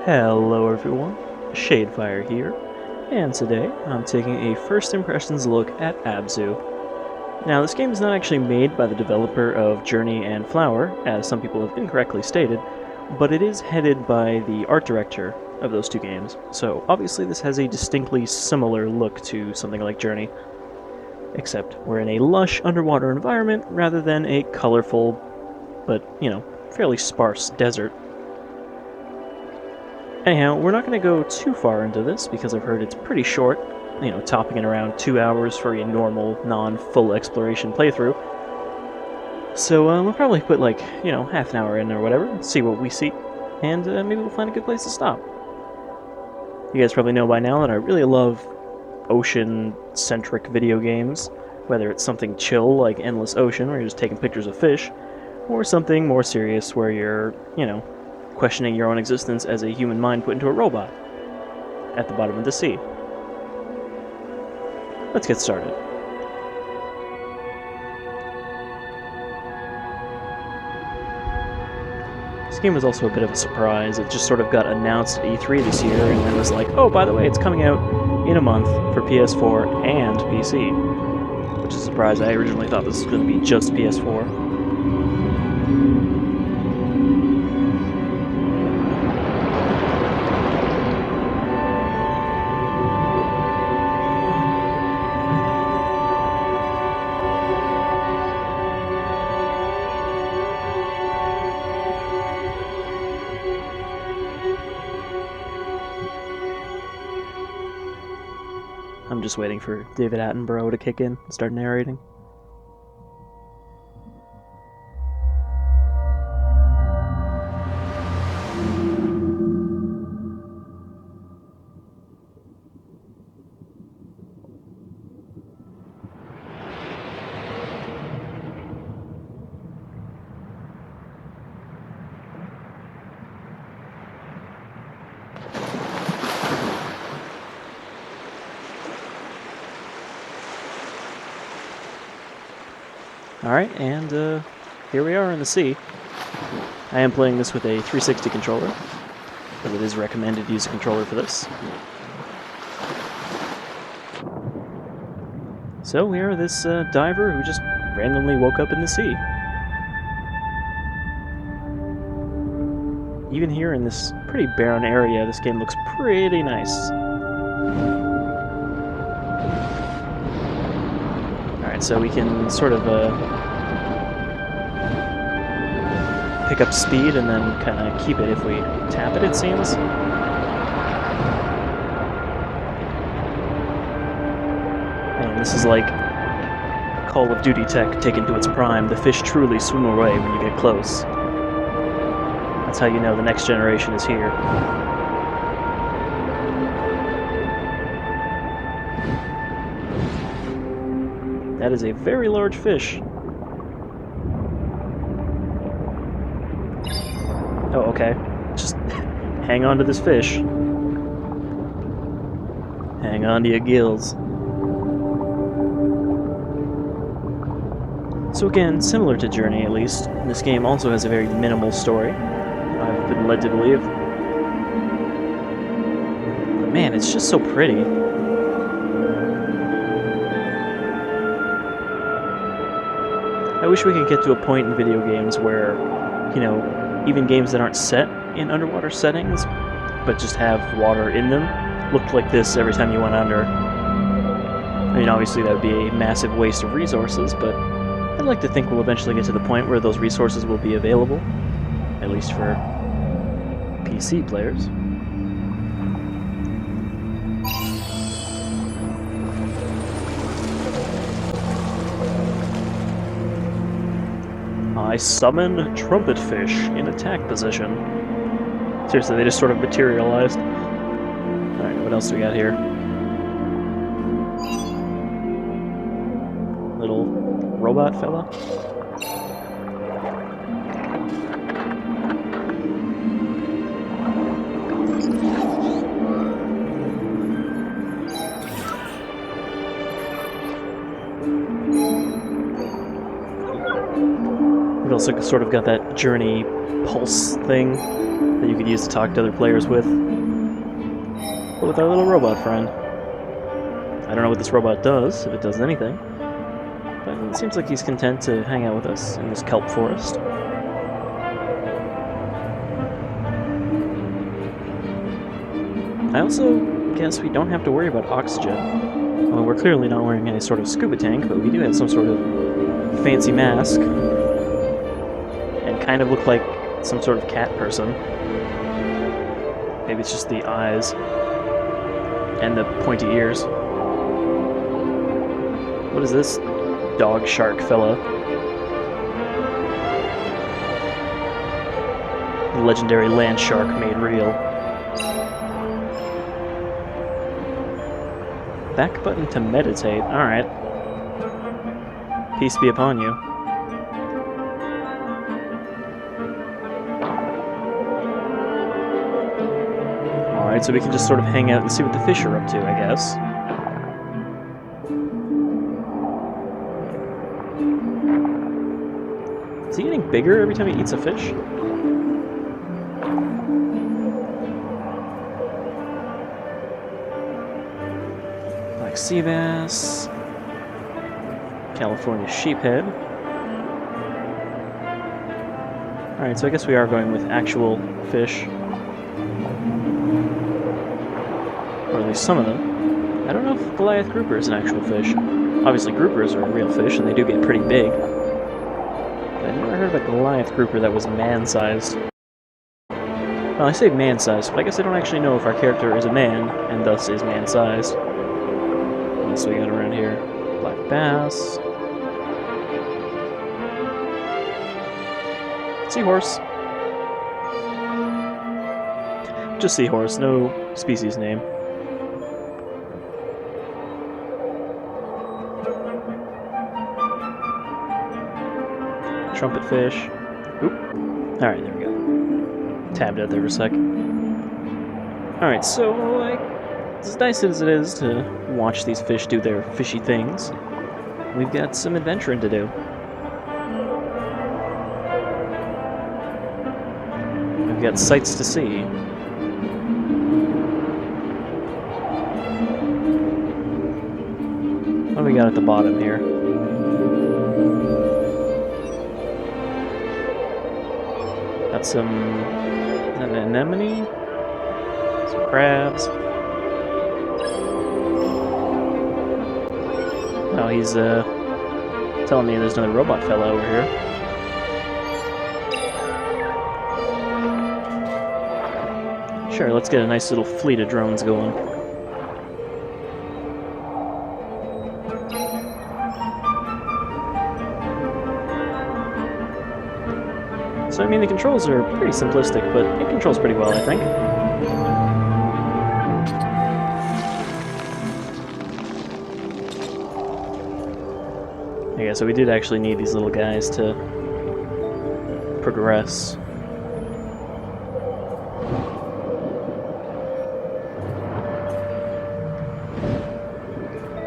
Hello everyone, Shadefire here, and today I'm taking a first impressions look at Abzu. Now this game is not actually made by the developer of Journey and Flower, as some people have incorrectly stated, but it is headed by the art director of those two games, so obviously this has a distinctly similar look to something like Journey, except we're in a lush underwater environment rather than a colorful, but, fairly sparse desert. Anyhow, we're not going to go too far into this because I've heard it's pretty short, topping at around 2 hours for a normal, non-full exploration playthrough. So we'll probably put half an hour in or whatever, see what we see, and maybe we'll find a good place to stop. You guys probably know by now that I really love ocean-centric video games, whether it's something chill like Endless Ocean where you're just taking pictures of fish, or something more serious where you're, questioning your own existence as a human mind put into a robot at the bottom of the sea. Let's get started. This game was also a bit of a surprise. It just sort of got announced at E3 this year, and then was like, oh, by the way, it's coming out in a month for PS4 and PC. Which is a surprise. I originally thought this was going to be just PS4. I'm just waiting for David Attenborough to kick in and start narrating. Alright, and here we are in the sea. I am playing this with a 360 controller, but it is recommended to use a controller for this. So we are this diver who just randomly woke up in the sea. Even here in this pretty barren area, this game looks pretty nice. Alright, so we can sort of pick up speed and then kind of keep it if we tap it, it seems. And this is like Call of Duty tech taken to its prime. The fish truly swim away when you get close. That's how you know the next generation is here. That is a very large fish. Oh, okay. Just hang on to this fish. Hang on to your gills. So again, similar to Journey at least, this game also has a very minimal story, I've been led to believe. But man, it's just so pretty. I wish we could get to a point in video games where, even games that aren't set in underwater settings, but just have water in them, looked like this every time you went under. I mean, obviously that would be a massive waste of resources, but I'd like to think we'll eventually get to the point where those resources will be available, at least for PC players. I summon trumpet fish in attack position. Seriously, they just sort of materialized. Alright, what else do we got here? Little robot fella. We've also sort of got that Journey pulse thing that you could use to talk to other players with. But with our little robot friend. I don't know what this robot does, if it does anything. But it seems like he's content to hang out with us in this kelp forest. I also guess we don't have to worry about oxygen. Well, we're clearly not wearing any sort of scuba tank, but we do have some sort of fancy mask. And kind of look like some sort of cat person. Maybe it's just the eyes. And the pointy ears. What is this dog shark fella? The legendary land shark made real. Back button to meditate. Alright. Peace be upon you. Alright, so we can just sort of hang out and see what the fish are up to, I guess. Is he getting bigger every time he eats a fish? Black sea bass. California sheephead. Alright, so I guess we are going with actual fish. Or at least some of them. I don't know if Goliath Grouper is an actual fish. Obviously groupers are a real fish, and they do get pretty big. But I never heard of a Goliath Grouper that was man-sized. Well, I say man-sized, but I guess I don't actually know if our character is a man, and thus is man-sized. What else we got around here? Black bass. Seahorse. Just seahorse, no species name. Trumpet fish. Oop. Alright, there we go. Tabbed out there for a sec. Alright, so, like, as nice as it is to watch these fish do their fishy things, we've got some adventuring to do. We've got sights to see. What do we got at the bottom here? Got some an anemone, some crabs. Oh, he's telling me there's another robot fella over here. Sure, let's get a nice little fleet of drones going. So, I mean, the controls are pretty simplistic, but it controls pretty well, I think. Okay, so we did actually need these little guys to progress.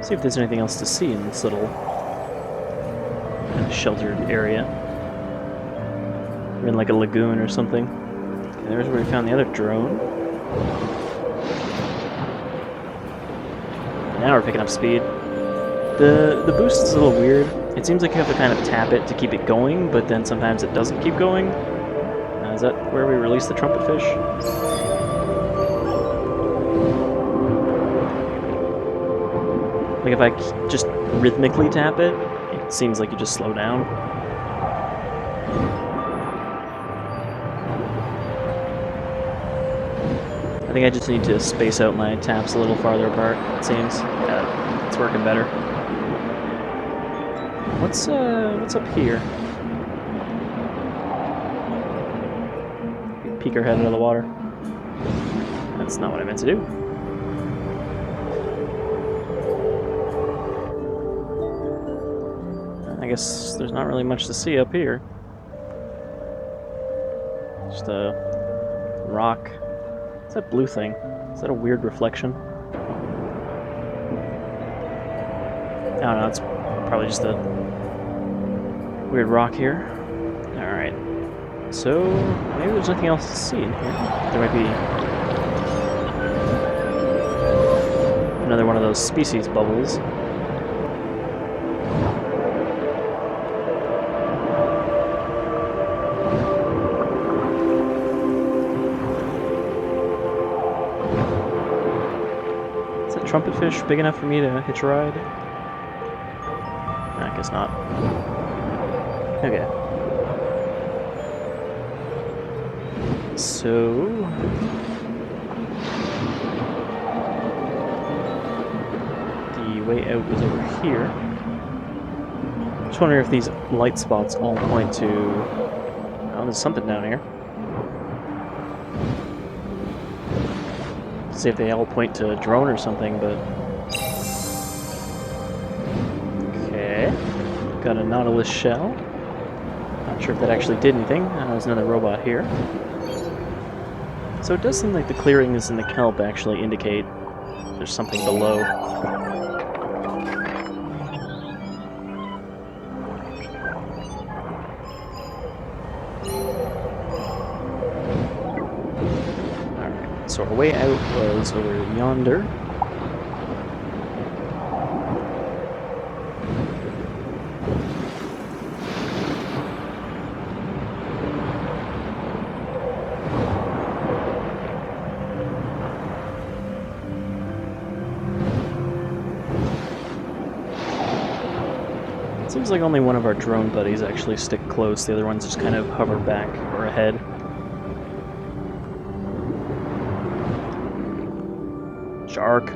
See if there's anything else to see in this little sheltered area. We're in like a lagoon or something. Okay, there's where we found the other drone. Now we're picking up speed. The boost is a little weird. It seems like you have to kind of tap it to keep it going, but then sometimes it doesn't keep going. Is that where we release the trumpet fish? Like if I just rhythmically tap it, it seems like you just slow down. I think I just need to space out my taps a little farther apart, it seems. Yeah, it's working better. What's up here? Peek our head out of the water. That's not what I meant to do. I guess there's not really much to see up here. Just a rock. What's that blue thing? Is that a weird reflection? I don't know, it's probably just a weird rock here. Alright. So, maybe there's nothing else to see in here. There might be another one of those species bubbles. Is that trumpet fish big enough for me to hitch a ride? I guess not. Okay. So... the way out was over here. Just wondering if these light spots all point to... oh, there's something down here. See if they all point to a drone or something, but... okay. Got a nautilus shell. Not sure if that actually did anything. There's another robot here. So it does seem like the clearings in the kelp actually indicate there's something below. Alright, so our way out was over yonder. Seems like only one of our drone buddies actually stick close, the other ones just kind of hover back or ahead. Shark.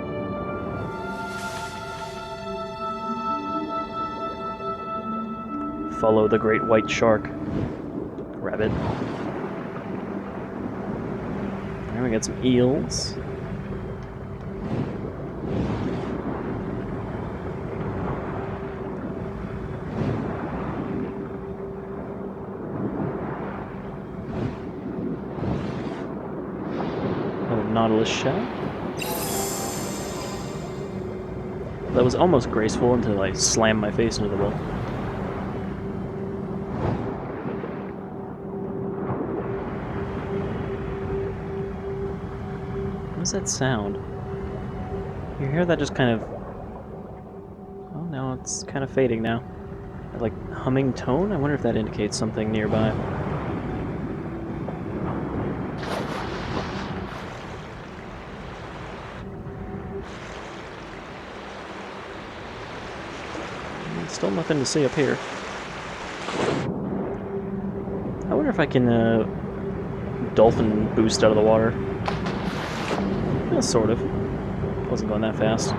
Follow the great white shark. Rabbit. Alright, we got some eels. Nautilus shell. That was almost graceful until I slammed my face into the wall. What's that sound? You hear that just kind of... oh no, it's kind of fading now. That, like, humming tone? I wonder if that indicates something nearby. Still nothing to see up here. I wonder if I can dolphin boost out of the water. Yeah, sort of. Wasn't going that fast.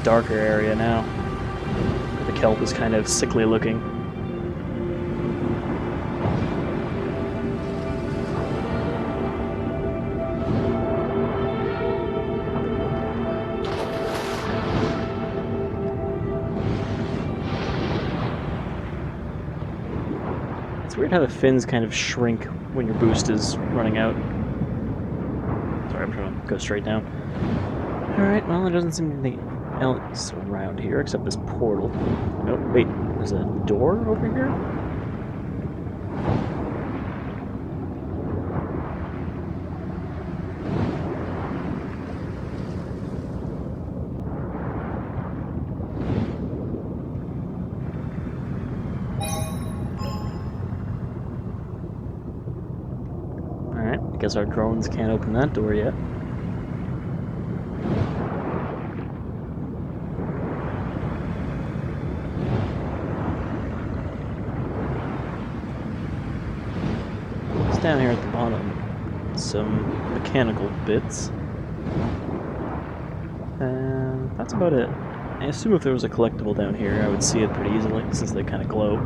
Darker area now. The kelp is kind of sickly looking. It's weird how the fins kind of shrink when your boost is running out. Sorry, I'm trying to go straight down. Alright, well, there doesn't seem to be else around here except this portal. Oh, wait, there's a door over here? Alright, I guess our drones can't open that door yet. Down here at the bottom, some mechanical bits, and that's about it. I assume if there was a collectible down here, I would see it pretty easily, since they kind of glow.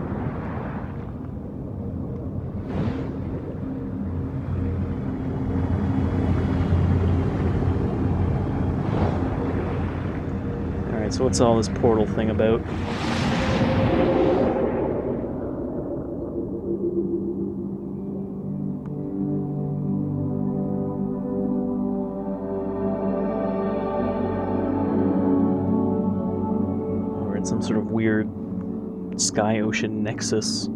Alright, so what's all this portal thing about? weird sky-ocean nexus.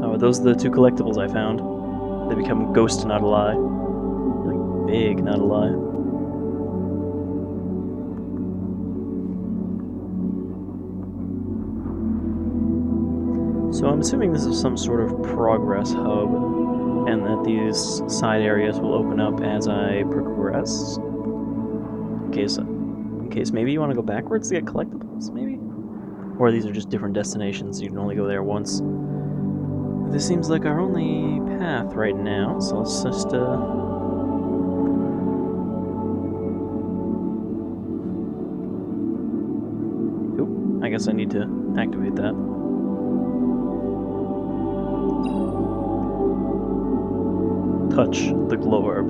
Oh, are those the two collectibles I found? They become ghost, not a lie. Like, big, not a lie. So I'm assuming this is some sort of progress hub, and that these side areas will open up as I progress. In case maybe you want to go backwards to get collectibles, maybe? Or these are just different destinations, you can only go there once. This seems like our only path right now, so let's just, Oop, I guess I need to activate that. Touch the glow orb.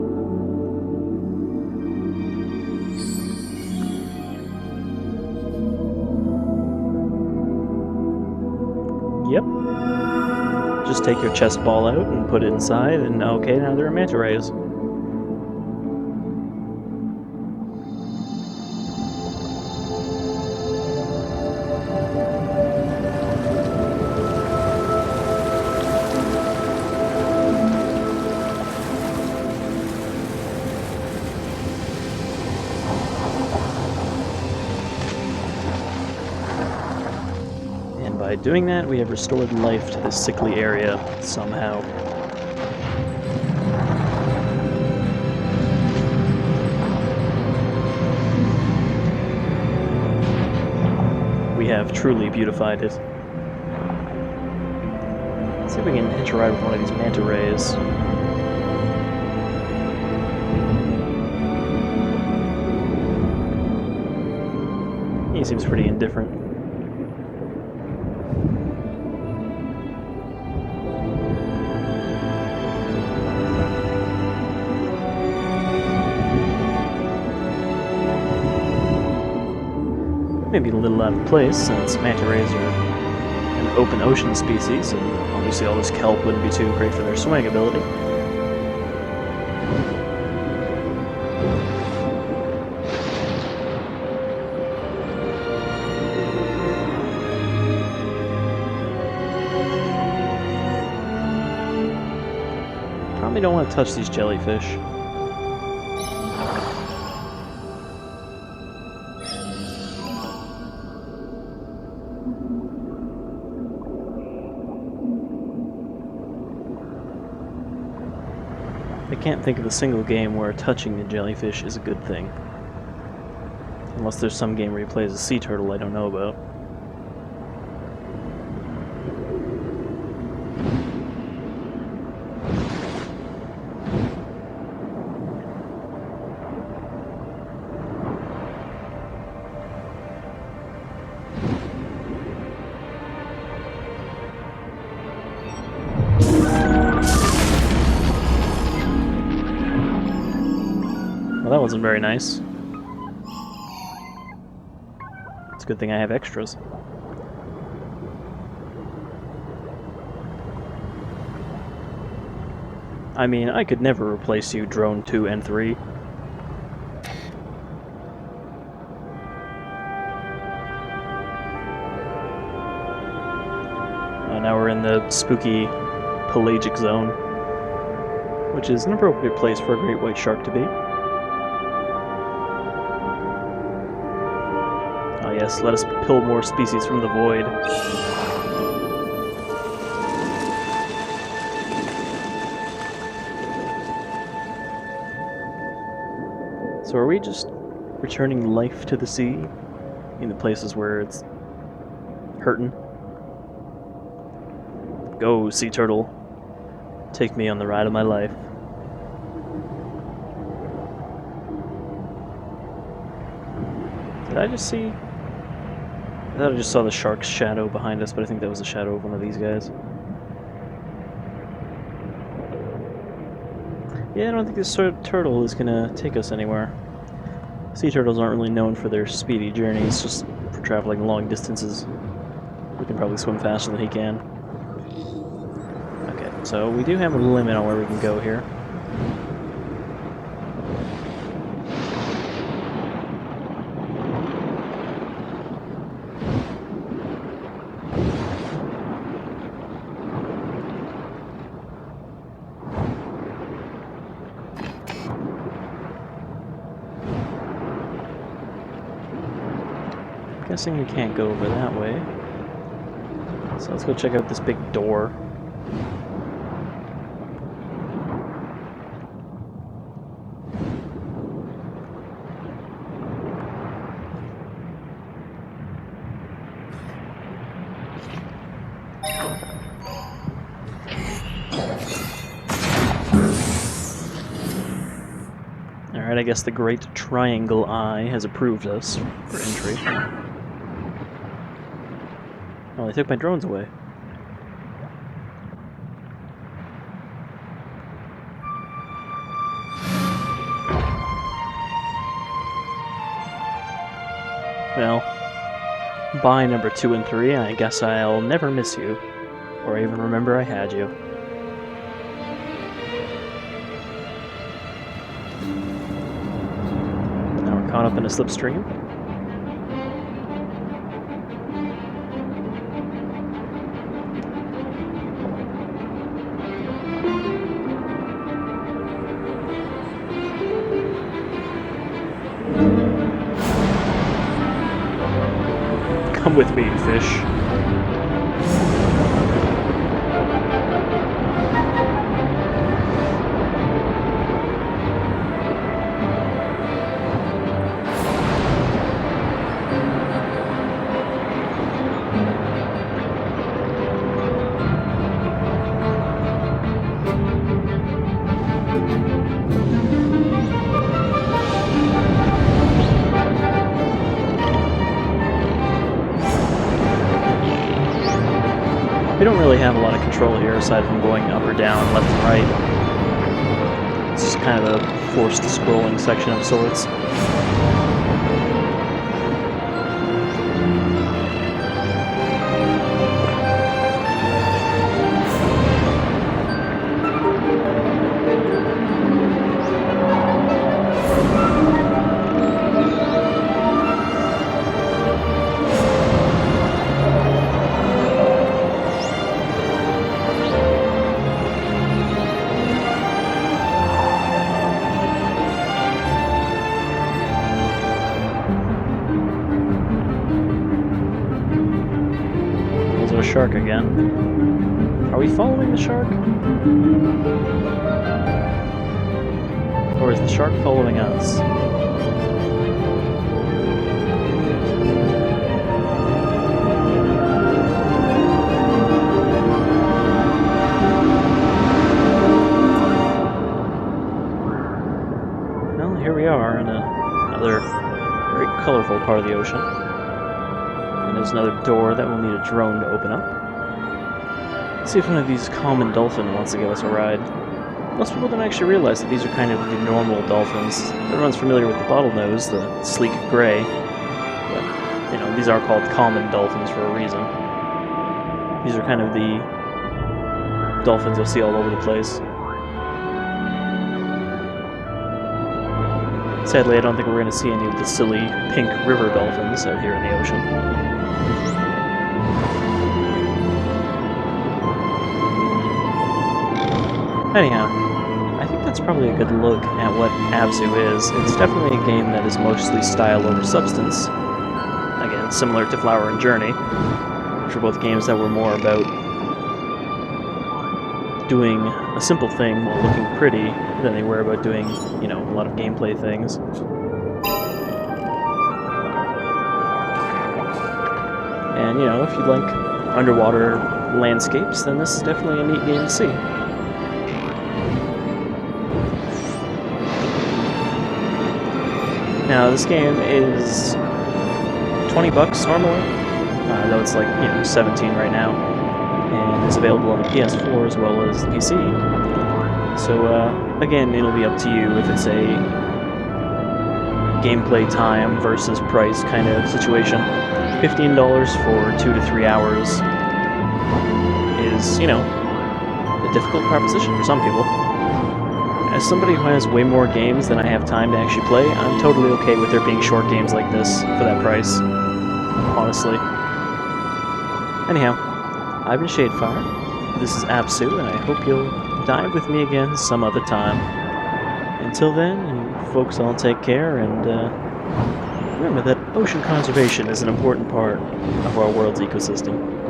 Yep. Just take your chest ball out and put it inside, and okay, now there are manta rays. By doing that, we have restored life to this sickly area, somehow. We have truly beautified it. Let's see if we can hitch a ride with one of these manta rays. He seems pretty indifferent. Maybe a little out of place, since manta rays are an open ocean species, and obviously all this kelp wouldn't be too great for their swimming ability. Probably don't want to touch these jellyfish. I can't think of a single game where touching the jellyfish is a good thing. Unless there's some game where you play as a sea turtle I don't know about. Well, that wasn't very nice. It's a good thing I have extras. I mean, I could never replace you, Drone 2 and 3. Now we're in the spooky pelagic zone, which is an appropriate place for a great white shark to be. Oh yes, let us pull more species from the void. So are we just returning life to the sea in the places where it's hurting? Go, sea turtle. Take me on the ride of my life. Did I just see? I thought I just saw the shark's shadow behind us, but I think that was the shadow of one of these guys. Yeah, I don't think this sort of turtle is gonna take us anywhere. Sea turtles aren't really known for their speedy journeys, just for traveling long distances. We can probably swim faster than he can. Okay, so we do have a limit on where we can go here. guessing we can't go over that way. So let's go check out this big door. Alright, I guess the Great Triangle Eye has approved us for entry. Oh, they took my drones away. Well, bye number 2 and 3, I guess I'll never miss you, or even remember I had you. Now we're caught up in a slipstream. Come with me, fish. We don't really have a lot of control here aside from going up or down, left and right. It's just kind of a forced scrolling section of sorts. Shark again. Are we following the shark? Or is the shark following us? Well, here we are in another very colorful part of the ocean. And there's another door that we'll need a drone to open up. Let's see if one of these common dolphin wants to give us a ride. Most people don't actually realize that these are kind of the normal dolphins. Everyone's familiar with the bottlenose, the sleek gray. But, you know, these are called common dolphins for a reason. These are kind of the dolphins you'll see all over the place. Sadly, I don't think we're going to see any of the silly pink river dolphins out here in the ocean. Anyhow, I think that's probably a good look at what Abzu is. It's definitely a game that is mostly style over substance. Again, similar to Flower and Journey, which are both games that were more about doing a simple thing while looking pretty than they were about doing, you know, a lot of gameplay things. And, you know, if you like underwater landscapes, then this is definitely a neat game to see. Now, this game is $20 normally, though it's like, you know, 17 right now, and it's available on the PS4 as well as the PC. So, again, it'll be up to you if it's a gameplay time versus price kind of situation. $15 for 2 to 3 hours is, you know, a difficult proposition for some people. As somebody who has way more games than I have time to actually play, I'm totally okay with there being short games like this for that price, honestly. Anyhow, I've been Shadefire, this is Abzu, and I hope you'll dive with me again some other time. Until then, you folks all take care, and remember that ocean conservation is an important part of our world's ecosystem.